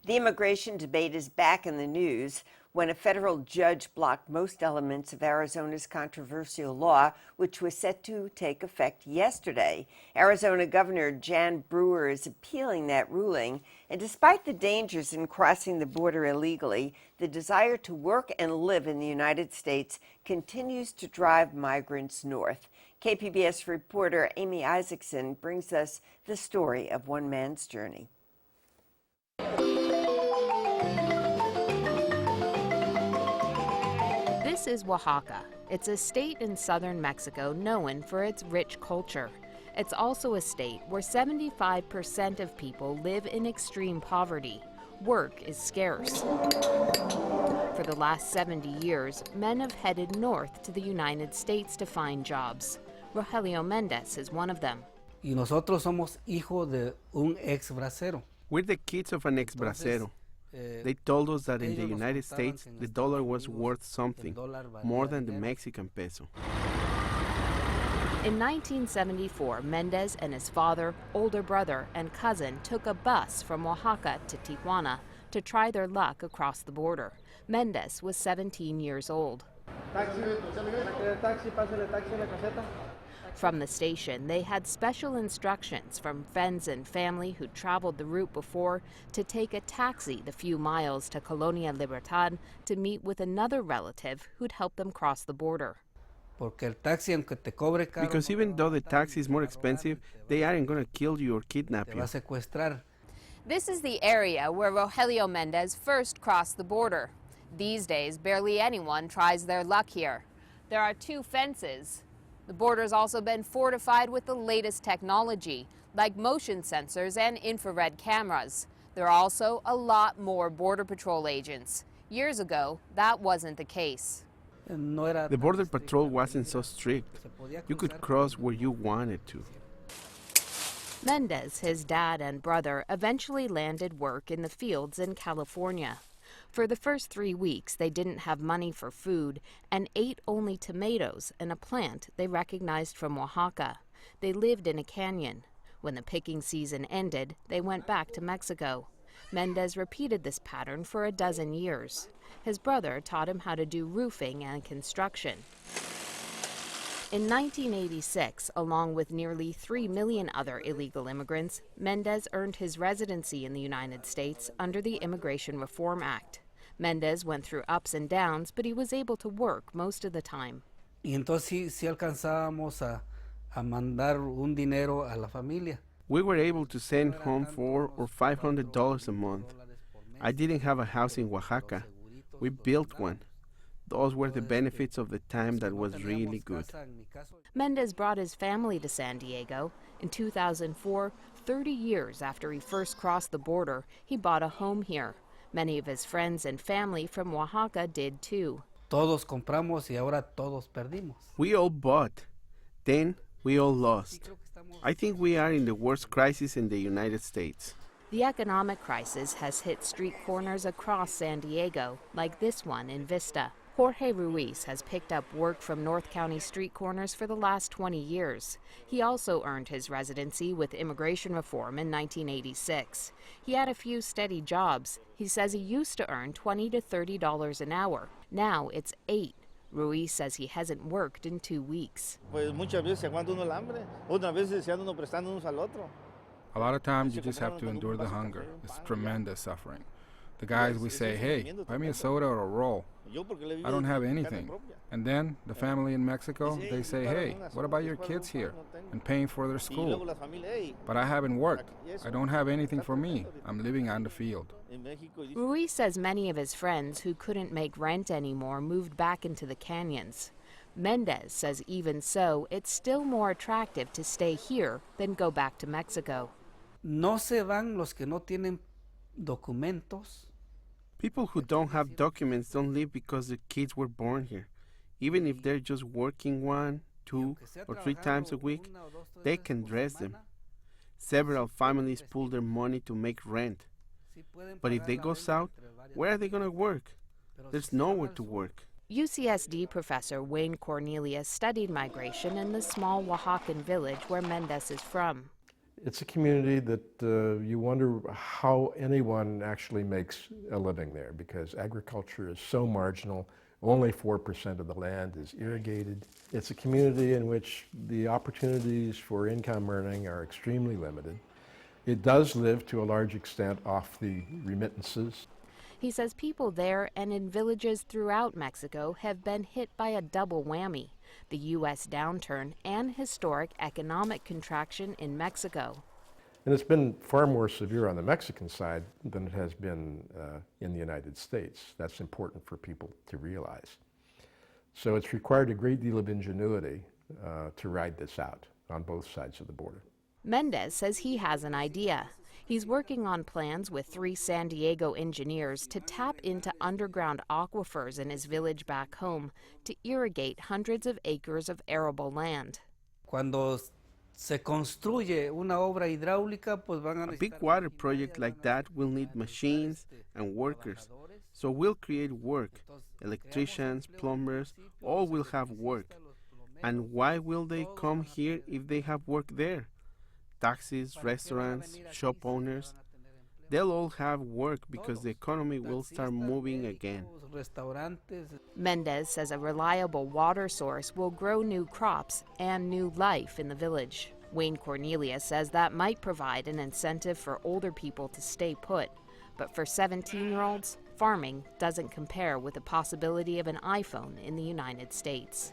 The immigration debate is back in the news when a federal judge blocked most elements of Arizona's controversial law, which was set to take effect yesterday. Arizona Governor Jan Brewer is appealing that ruling, and despite the dangers in crossing the border illegally, the desire to work and live in the United States continues to drive migrants north. KPBS reporter Amy Isackson brings us the story of one man's journey. This is Oaxaca. It's a state in southern Mexico known for its rich culture. It's also a state where 75% of people live in extreme poverty. Work is scarce. For the last 70 years, men have headed north to the United States to find jobs. Rogelio Mendez is one of them. Y nosotros somos hijos de un ex bracero. We're the kids of an ex-bracero. They told us that in the United States, the dollar was worth something, more than the Mexican peso. In 1974, Mendez and his father, older brother, and cousin took a bus from Oaxaca to Tijuana to try their luck across the border. Mendez was 17 years old. From the station, they had special instructions from friends and family who'd traveled the route before to take a taxi the few miles to Colonia Libertad to meet with another relative who'd help them cross the border. Because even though the taxi is more expensive, they aren't going to kill you or kidnap you. This is the area where Rogelio Mendez first crossed the border. These days, barely anyone tries their luck here. There are 2 fences. The border's also been fortified with the latest technology, like motion sensors and infrared cameras. There are also a lot more Border Patrol agents. Years ago, that wasn't the case. The Border Patrol wasn't so strict. You could cross where you wanted to. Mendez, his dad and brother eventually landed work in the fields in California. For the first 3 weeks, they didn't have money for food and ate only tomatoes and a plant they recognized from Oaxaca. They lived in a canyon. When the picking season ended, they went back to Mexico. Mendez repeated this pattern for a dozen years. His brother taught him how to do roofing and construction. In 1986, along with nearly 3 million other illegal immigrants, Mendez earned his residency in the United States under the Immigration Reform Act. Mendez went through ups and downs, but he was able to work most of the time. Y entonces sí alcanzábamos a mandar un dinero a la familia. We were able to send home $400 or $500 a month. I didn't have a house in Oaxaca. We built one. Those were the benefits of the time that was really good. Mendez brought his family to San Diego. In 2004, 30 years after he first crossed the border, he bought a home here. Many of his friends and family from Oaxaca did too. Todos compramos y ahora todos perdimos. We all bought. Then we all lost. I think we are in the worst crisis in the United States. The economic crisis has hit street corners across San Diego, like this one in Vista. Jorge Ruiz has picked up work from North County street corners for the last 20 years. He also earned his residency with immigration reform in 1986. He had a few steady jobs. He says he used to earn $20 to $30 an hour. Now it's $8. Ruiz says he hasn't worked in 2 weeks. A lot of times you just have to endure the hunger. It's tremendous suffering. The guys, we say, hey, buy me a soda or a roll. I don't have anything. And then the family in Mexico, they say, hey, what about your kids here and paying for their school? But I haven't worked. I don't have anything for me. I'm living on the field. Ruiz says many of his friends who couldn't make rent anymore moved back into the canyons. Mendez says even so, it's still more attractive to stay here than go back to Mexico. No se van los que no tienen documentos. People who don't have documents don't leave because their kids were born here. Even if they're just working 1, 2, or 3 times a week, they can dress them. Several families pool their money to make rent. But if they go south, where are they going to work? There's nowhere to work. UCSD professor Wayne Cornelius studied migration in the small Oaxacan village where Mendez is from. It's a community that you wonder how anyone actually makes a living there, because agriculture is so marginal. Only 4% of the land is irrigated. It's a community in which the opportunities for income earning are extremely limited. It does live to a large extent off the remittances. He says people there and in villages throughout Mexico have been hit by a double whammy: the U.S. downturn and historic economic contraction in Mexico. And it's been far more severe on the Mexican side than it has been in the United States. That's important for people to realize. So it's required a great deal of ingenuity to ride this out on both sides of the border. Mendez says he has an idea. He's working on plans with 3 San Diego engineers to tap into underground aquifers in his village back home to irrigate hundreds of acres of arable land. Cuando se construye una obra hidráulica, pues van a A big water project like that will need machines and workers, so we'll create work. Electricians, plumbers, all will have work. And why will they come here if they have work there? Taxis, restaurants, shop owners, they'll all have work because the economy will start moving again. Mendez says a reliable water source will grow new crops and new life in the village. Wayne Cornelia says that might provide an incentive for older people to stay put. But for 17-year-olds, farming doesn't compare with the possibility of an iPhone in the United States.